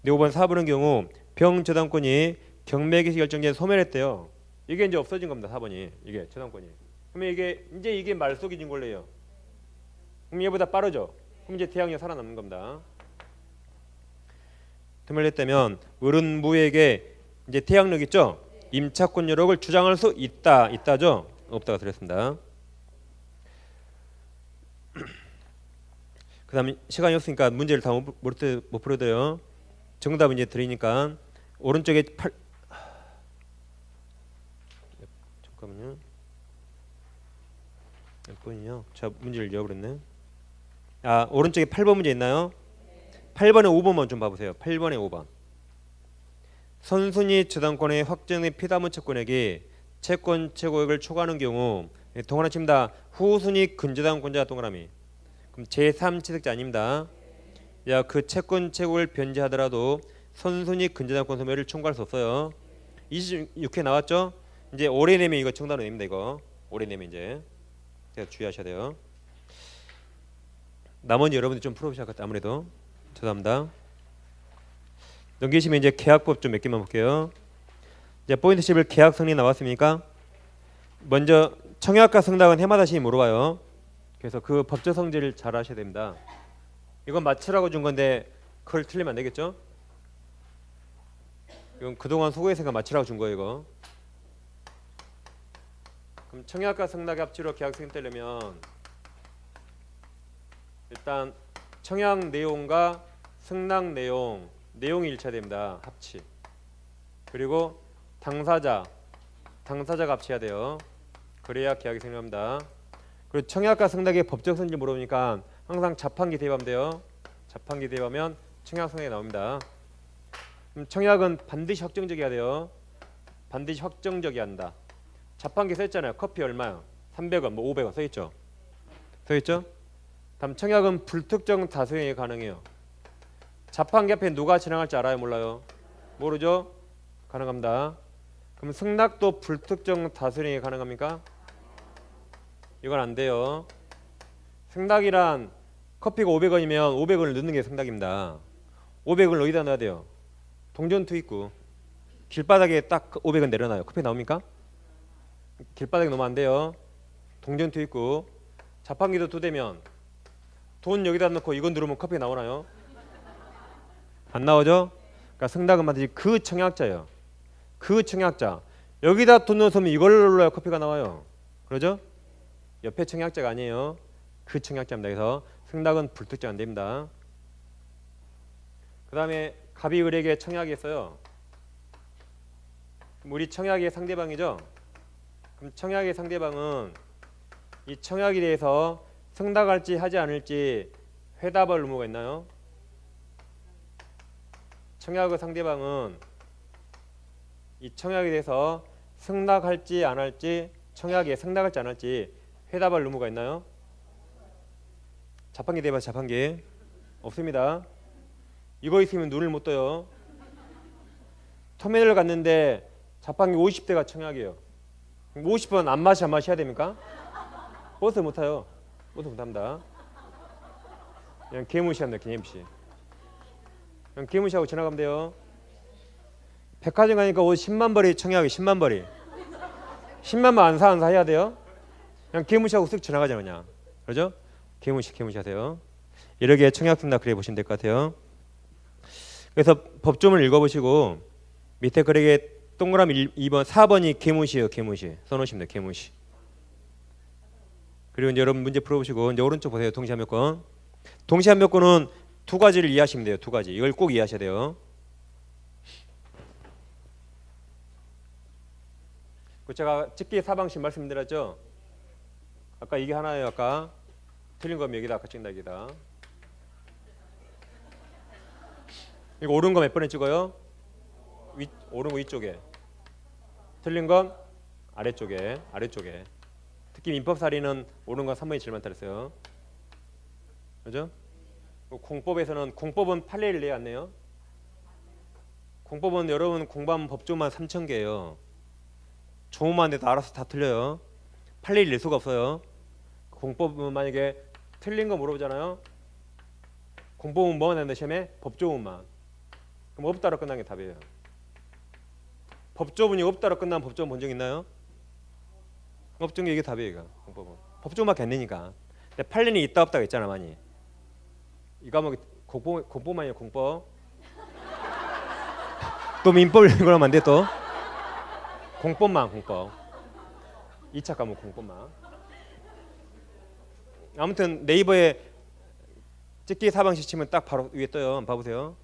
5번 4번의 경우 병저당권이 경매개시 결정지에 소멸했대요. 이게 이제 없어진 겁니다. 4번이 이게 저당권이. 그러면 이게 이제 이게 말속이 진 걸로예요. 그럼 얘보다 빠르죠. 그럼 이제 대항이 살아남는 겁니다. 소멸했다면 을은 무에게 이제 대항력 있죠. 임차권 여력을 주장할 수 있다. 있다죠. 없다가 들었습니다. 그 다음에 시간이 없으니까 문제를 다 못 풀어도요. 정답은 이제 드리니까 오른쪽에 잠깐만요. 몇 번이요? 자 문제를 잃어버렸네. 오른쪽에 8번 문제 있나요? 8번에 5번만 좀 봐보세요. 8번에 5번. 선순위 저당권의 확정된 피담은 채권액이 채권 최고액을 초과하는 경우 동그라미 칩니다. 후순위 근저당권자 동그라미. 그럼 제3채택자 아닙니다. 그 채권 최고액을 변제하더라도 선순위 근저당권 소멸을 청구할 수 없어요. 26회 나왔죠? 이제 올해 내면 이거 정답으로 냅니다. 이거 올해 내면 이제 제가 주의하셔야 돼요. 나머지 여러분들 좀 풀어보셔야 할 것 같아요. 아무래도 죄송합니다. 넘기시면 이제 계약법 좀 몇 개만 볼게요. 이제 포인트 11 계약 성립 나왔습니까? 먼저 청약과 승낙은 해마다 시험이 물어봐요. 그래서 그 법적 성질을 잘 아셔야 됩니다. 이건 맞추라고 준 건데 그걸 틀리면 안 되겠죠? 이건 그동안 수고했으니까 맞추라고 준 거예요. 이거. 그럼 청약과 승낙의 합치로 계약 성립되려면 일단 청약 내용과 승낙 내용이 일치됩니다. 합치. 그리고 당사자가 합치해야 돼요. 그래야 계약이 성립합니다. 그리고 청약과 승낙의 법적 성질 물어보니까 항상 자판기 대입하면 돼요. 자판기 대입하면 청약 성립이 나옵니다. 그럼 청약은 반드시 확정적이어야 돼요. 반드시 확정적이어야 한다. 자판기 써있잖아요. 커피 얼마요? 300원, 뭐 500원 써있죠? 써있죠? 다음 청약은 불특정 다수행위 가능해요. 자판기 앞에 누가 진행할지 알아요? 몰라요? 모르죠? 가능합니다. 그럼 승낙도 불특정 다수행위 가능합니까? 이건 안 돼요. 승낙이란 커피가 500원이면 500원을 넣는 게 승낙입니다. 500원을 어디다 넣어야 돼요? 동전 투입구. 길바닥에 딱 500원 내려놔요. 커피 나옵니까? 길바닥에 놓으면 안 돼요. 동전 투입구. 자판기도 2대면 돈 여기다 넣고 이건 누르면 커피 나오나요? 안 나오죠? 그러니까 승낙은 반드시 그 청약자예요. 그 청약자. 여기다 돈 넣어서 이걸 눌러야 커피가 나와요. 그러죠? 옆에 청약자가 아니에요. 그 청약자입니다. 그래서 승낙은 불특정 안 됩니다. 그 다음에 갑이 을에게 청약이 있어요. 우리 청약의 상대방이죠. 그럼 청약의 상대방은 이 청약에 대해서 승낙할지 하지 않을지 회답할 의무가 있나요? 청약의 상대방은 이 청약에 대해서 승낙할지 안 할지 청약에 승낙할지 안 할지 회답할 의무가 있나요? 자판기 대봐. 자판기 없습니다. 이거 있으면 눈을 못 떠요. 터미널 갔는데 자판기 50대가 청약이에요. 50번 안 마셔야 됩니까? 버스 못 타요. 버스 못 탑니다. 그냥 개무시합니다. 개무시. 그냥 개무시하고 지나가면 돼요. 백화점 가니까 옷 10만 벌이 청약이 10만 벌이. 10만만 안 사 해야 돼요. 그냥 개무시하고 쓱 지나가잖아요. 그냥. 그러죠? 개무시하세요. 이렇게 청약 승낙 그래 보시면 될 것 같아요. 그래서 법조문을 읽어보시고 밑에 그에게 동그라미 2번 4번이 개무시예요. 개무시 써놓으시면 돼요. 개무시. 그리고 이제 여러분 문제 풀어보시고 이제 오른쪽 보세요. 동시한몇건. 동시한몇건은 두 가지를 이해하시면 돼요. 두 가지. 이걸 꼭 이해하셔야 돼요. 제가 찍기 사방식 말씀드렸죠. 아까 이게 하나예요. 아까 틀린 거면 여기다. 아까 찍는다 여기다. 이거 옳은 거 몇 번에 찍어요? 옳은 거 위쪽에. 틀린 건 아래쪽에. 특히 민법살인은 옳은 건 3번이 제일 많다 그랬어요. 그죠? 공법에서는 공법은 판례를 내야 안 내요? 공법은 여러분 공부하면 법조만 3,000개예요. 조문만 내도 알아서 다 틀려요. 판례를 낼 수가 없어요. 공법은 만약에 틀린 거 물어보잖아요. 공법은 뭐가 나는데 시험에? 법조문만. 그럼 없다로 끝난 게 답이에요. 법조문이 없다로 끝난 법조문 본 적 있나요? 없던 게 이게 답이에요. 이거. 공법은 법조문밖에 안 내니까. 근데 판례는 있다 없다가 있잖아 많이. 이거 하면 공법만이에요. 공법. 또 민법 읽으면 안 돼 또. 공법만 공법. 2차 과목 공법만. 아무튼 네이버에 찍기 사방식 치면 딱 바로 위에 떠요. 한번 봐보세요.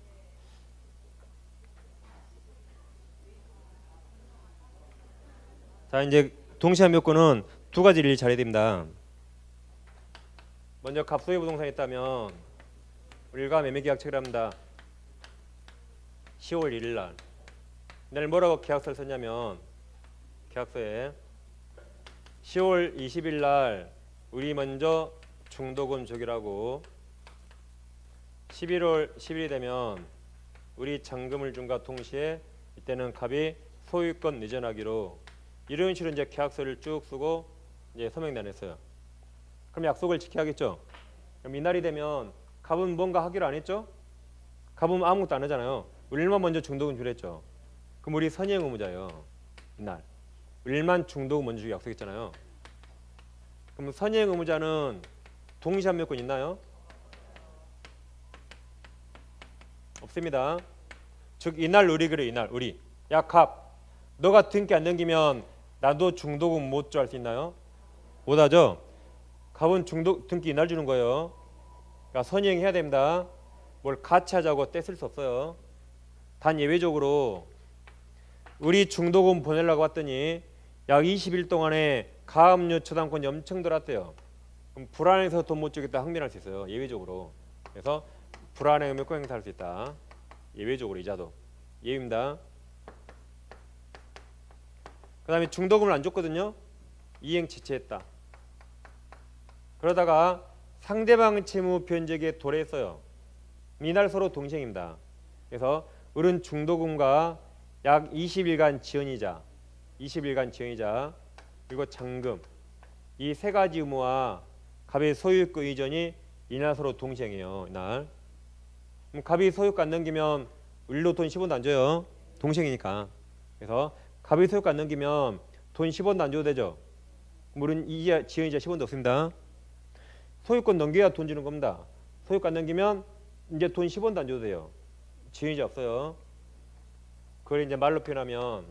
자 이제 동시한 요건은 두 가지를 잘해야 됩니다. 먼저 갑소유 부동산이 있다면 우리가 매매계약 체결합니다. 10월 1일 날. 내일 뭐라고 계약서를 썼냐면 계약서에 10월 20일 날 우리 먼저 중도금 조기라고 11월 10일이 되면 우리 잔금을 준과 동시에 이때는 갑이 소유권 이전하기로 이런 식으로 이제 계약서를 쭉 쓰고 이제 서명단 했어요. 그럼 약속을 지켜야겠죠. 그럼 이날이 되면 갑은 뭔가 하기로 안 했죠? 갑은 아무것도 안 하잖아요. 우리만 먼저 중도금 주랬죠. 그럼 우리 선의행 의무자예요. 이날 우리만 중도금 먼저 주기 약속했잖아요. 그럼 선의행 의무자는 동시한 요건 있나요? 없습니다. 즉 이날 우리 그래 이날 우리 야 갑 너가 등기 안 넘기면 나도 중도금 못 줘 할 수 있나요? 못하죠. 갑은 등기 이날 주는 거예요. 그러니까 선의행 해야 됩니다. 뭘 같이 하자고 떼쓸 수 없어요. 단 예외적으로 우리 중도금 보내려고 왔더니 약 20일 동안에 가압류 처당권이 엄청 들어왔대요. 그럼 불안해서 돈 못 주겠다 항변할 수 있어요. 예외적으로. 그래서 불안해 의무 행사할 수 있다. 예외적으로 이자도. 예외입니다. 그 다음에 중도금을 안 줬거든요. 이행 지체했다. 그러다가 상대방 채무 변제기에 도래했어요. 이날 서로 동시행입니다. 그래서 을은 중도금과 약 20일간 지연이자 20일간 지연이자 그리고 잔금 이 세 가지 의무와 갑의 소유권 이전이 이날 서로 동시행해요. 이날. 그럼 갑이 소유권 안 넘기면 을로 돈 10원도 안 줘요. 동시행이니까. 그래서 갑이 소유권 안 넘기면 돈 10원도 안 줘도 되죠. 물은 이자 지연이자 10원도 없습니다. 소유권 넘겨야 돈 주는 겁니다. 소유권 안 넘기면 이제 돈 10원도 안 줘도 돼요. 지연이자 없어요. 그걸 이제 말로 표현하면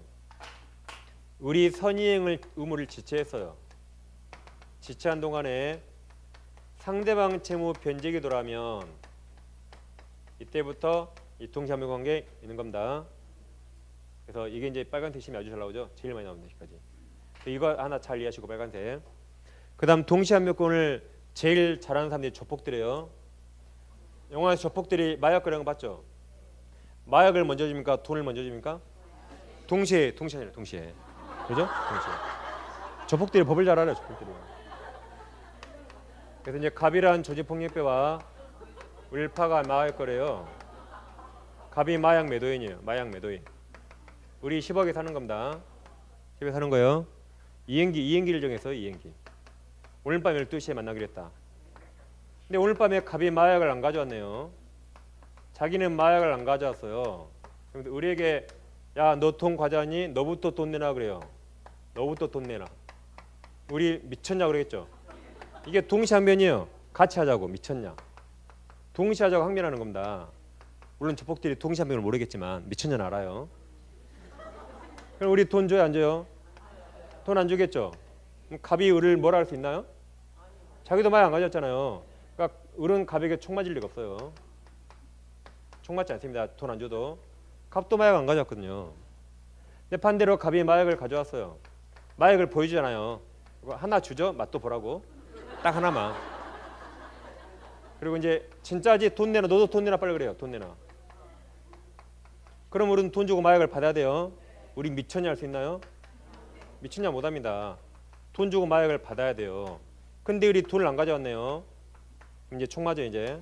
우리 선의행을 의무를 지체했어요. 지체한 동안에 상대방 채무 변제기 돌아오면 이때부터 이 동시함유 관계 있는 겁니다. 그래서 이게 이제 빨간색 심이 아주 잘 나오죠. 제일 많이 나오는 데까지. 이거 하나 잘 이해하시고 빨간색. 그다음 동시함유권을 제일 잘하는 사람들이 조폭들이에요. 영화에서 조폭들이 마약 그런 거 봤죠? 마약을 먼저 줍니까? 돈을 먼저 줍니까? 동시에 아니라 동시에. 그죠? 동시에. 조폭들이 법을 잘 알아요. 조폭들이. 그래서 이제 갑이란 조직폭력배와 을파가 마약 거래요. 갑이 마약 매도인이에요. 마약 매도인. 우리 10억에 사는 겁니다. 10억에 사는 거예요. 이행기를 정해서 이행기. 오늘 밤 12시에 만나기로 했다. 근데 오늘 밤에 갑이 마약을 안 가져왔네요. 자기는 마약을 안 가져왔어요. 그런데 우리에게 야, 너 돈 가져왔니? 너부터 돈 내놔 그래요. 너부터 돈 내놔. 우리 미쳤냐 그러겠죠. 이게 동시항변이에요. 같이 하자고. 미쳤냐. 동시하자고 항변하는 겁니다. 물론 조폭들이 동시항변을 모르겠지만 미쳤냐는 알아요. 그럼 우리 돈 줘요 안 줘요? 돈 안 주겠죠. 그럼 갑이 을을 뭐라 할 수 있나요? 자기도 마약 안 가져왔잖아요. 그러니까 을은 갑에게 총 맞을 리가 없어요. 총 맞지 않습니다. 돈 안 줘도. 갑도 마약 안 가져왔거든요. 근데 반대로 갑이 마약을 가져왔어요. 마약을 보여주잖아요. 이거 하나 주죠? 맛도 보라고. 딱 하나만. 그리고 이제 진짜지 돈 내놔. 너도 돈 내놔 빨리 그래요. 돈 내놔. 그럼 우리는 돈 주고 마약을 받아야 돼요. 우리 미쳤냐 할 수 있나요? 미쳤냐 못합니다. 돈 주고 마약을 받아야 돼요. 근데 우리 돈을 안 가져왔네요. 이제 총 맞아 이제.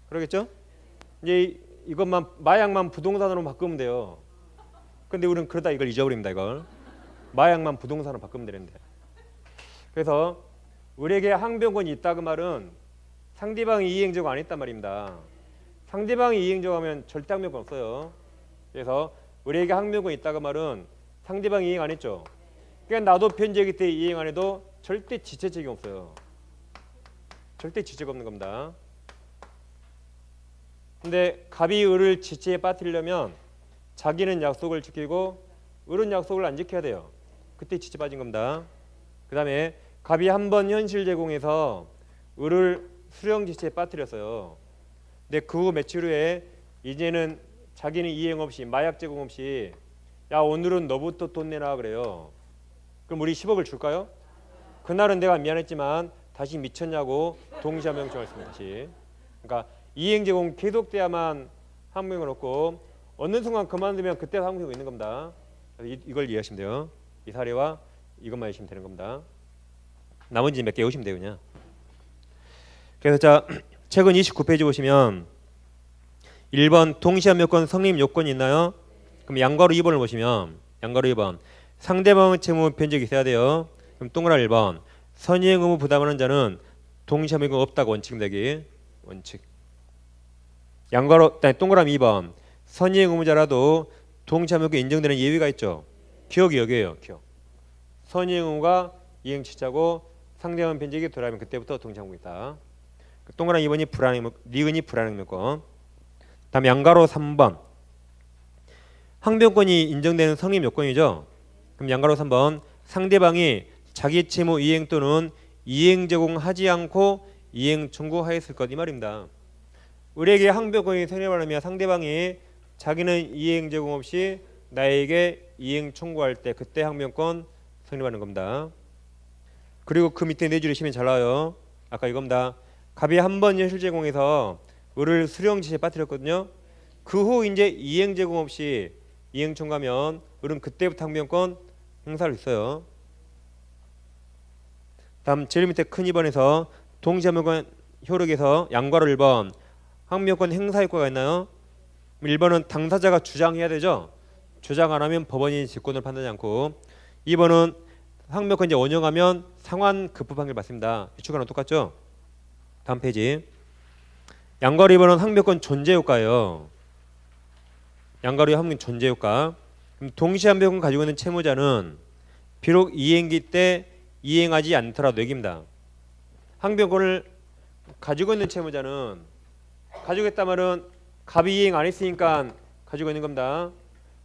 그러겠죠? 이제 이것만 마약만 부동산으로 바꾸면 돼요. 근데 우리는 그러다 이걸 잊어버립니다. 이걸 마약만 부동산으로 바꾸면 되는데. 그래서 우리에게 항변권이 있다 그 말은 상대방이 이행제공 안 했단 말입니다. 상대방이 이행제공하면 절대 항변권 없어요. 그래서 우리에게 항변권이 있다 그 말은 상대방이 이행 안 했죠. 그러니까 나도 편지하기 때 이행 안 해도 절대 지체 책임 없어요. 절대 지체가 없는 겁니다. 근데 갑이 을을 지체에 빠뜨리려면 자기는 약속을 지키고 을은 약속을 안 지켜야 돼요. 그때 지체 빠진 겁니다. 그 다음에 갑이 한 번 현실 제공해서 을을 수령 지체에 빠뜨렸어요. 근데 그 후 며칠 후에 이제는 자기는 이행 없이 마약 제공 없이 야 오늘은 너부터 돈 내놔 그래요. 그럼 우리 10억을 줄까요? 그날은 내가 미안했지만 다시 미쳤냐고 동시한명 정했습니다. 다시. 그러니까 이행 제공 계속돼야만 항명을 얻고 어느 순간 그만두면 그때 항명이 있는 겁니다. 이걸 이해하시면 돼요. 이 사례와 이것만 이해하시면 되는 겁니다. 나머지 몇 개 외우시면 돼요 그냥. 그래서 자 최근 29페이지 보시면 1번 동시한명권 성립 요건이 있나요? 그럼 양가로 2번을 보시면 양가로 2번 상대방의 채무 변적이 있어야 돼요. 그럼 동그라미 1번 선의행 의무 부담하는 자는 동시한명권 없다고 원칙입니다. 여기 원칙. 양가로 동그라미 2번 선의행 의무자라도 동시한명권 인정되는 예외가 있죠. 기억이 여기에요. 기억. 선의행 의무가 이행치자고 상대방 변적이 돌아가면 그때부터 동시한명권 있다. 동그라미 2번이 불안행 니은이 불안행명권. 다음 양가로 3번 항변권이 인정되는 성립 요건이죠. 그럼 양가로 3번 상대방이 자기 채무 이행 또는 이행 제공하지 않고 이행 청구하였을 것 이 말입니다. 우리에게 항변권이 성립하려면 상대방이 자기는 이행 제공 없이 나에게 이행 청구할 때 그때 항변권 성립하는 겁니다. 그리고 그 밑에 네 줄에 시면 잘 나와요. 아까 이겁니다. 갑이 한 번 현실 제공해서 을을 수령 지시에 빠뜨렸거든요. 그 후 이제 이행 제공 없이 이행 청구하면 을은 그때부터 항변권 행사할 수 있어요. 다음 제일 밑에 큰 2번에서 동시항변권 효력에서 양가로 1번 항변권 행사 효과가 있나요? 1번은 당사자가 주장해야 되죠. 주장 안 하면 법원이 직권을 판단하지 않고 2번은 항변권 이제 원형하면 상환 급부 판결 받습니다. 추가는 똑같죠? 다음 페이지. 양가로 2번은 항변권 존재 효과예요. 양가로 항변권 존재 효과. 그럼 동시항변권 가지고 있는 채무자는 비록 이행기 때 이행하지 않더라도 여기입니다. 항변권을 가지고 있는 채무자는 가지고 있단 말은 갑이 이행 안 했으니까 가지고 있는 겁니다.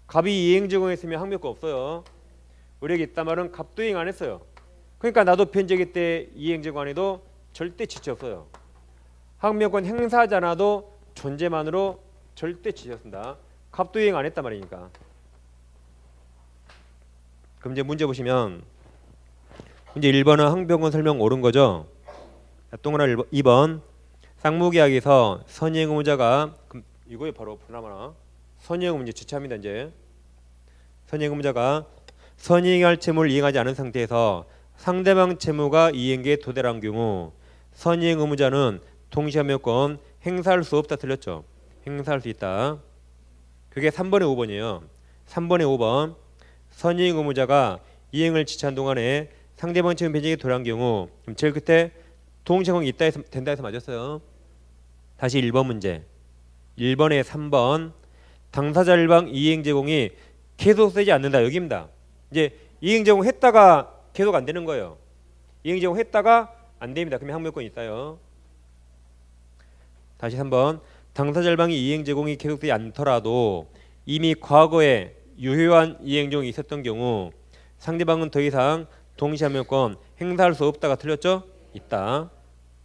갑이 이행 제공했으면 항변권 없어요. 우리에게 있단 말은 갑도 이행 안 했어요. 그러니까 나도 편제기 때 이행 제공 안 해도 절대 지체 없어요. 항변권 행사하지 않아도 존재만으로 절대 지체 없습니다. 갑도 이행 안 했단 말이니까. 그럼 이제 문제 보시면 문제 1번은 항변권 설명 옳은 거죠. 동그라미 2번 쌍무계약에서 선의행 의무자가 그럼 이거에 바로 보나마나 선의행 의무 이제 지체합니다. 이제 선의행 의무자가 선의행할 채무를 이행하지 않은 상태에서 상대방 채무가 이행기에 도달한 경우 선의행 의무자는 동시항변권 행사할 수 없다 틀렸죠. 행사할 수 있다. 그게 3번에 5번이에요. 3번에 5번 선의행 의무자가 이행을 지체한 동안에 상대방 채무 변제에 도달한 경우 그럼 제일 끝에 동시항변권이 있다 해서 된다 해서 맞았어요. 다시 1번 문제. 1번에 3번 당사자 일방 이행 제공이 계속되지 않는다 여기입니다. 이제 이행 제공했다가 계속 안 되는 거예요. 이행 제공했다가 안 됩니다. 그러면 항변권이 있어요. 다시 3번 당사자 일방이 이행 제공이 계속되지 않더라도 이미 과거에 유효한 이행 제공이 있었던 경우 상대방은 더 이상 동시항변권 행사할 수 없다가 틀렸죠? 있다.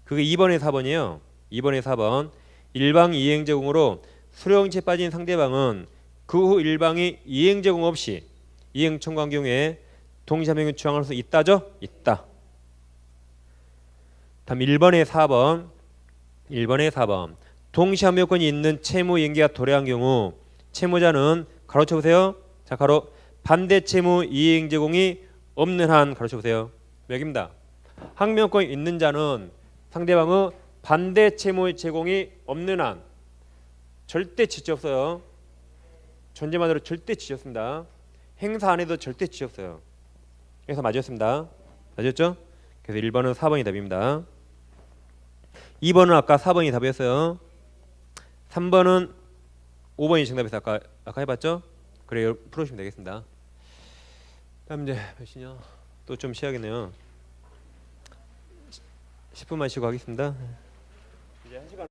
그게 2번에 4번이에요. 2번에 4번 일방 이행 제공으로 수령지에 빠진 상대방은 그 후 일방이 이행 제공 없이 이행 청구한 경우에 동시항변권 주장할 수 있다죠? 있다. 다음 1번에 4번 1번에 4번 동시항변권이 있는 채무 이행기가 도래한 경우 채무자는 가로쳐 보세요. 자 가로 반대 채무 이행 제공이 없는 한 가르쳐 보세요. 여기입니다. 항명권이 있는 자는 상대방의 반대 채무 제공이 없는 한 절대 지체 없어요. 존재만으로 절대 지체 없습니다. 행사 안 해도 절대 지체 없어요. 그래서 맞았습니다. 맞았죠? 그래서 1번은 4번이 답입니다. 2번은 아까 4번이 답이었어요. 3번은 5번이 정답에서 아까 해봤죠? 그래 풀어주시면 되겠습니다. 다음 이제 몇 시냐? 또 좀 쉬어야겠네요. 10분만 쉬고 하겠습니다. 이제 1시간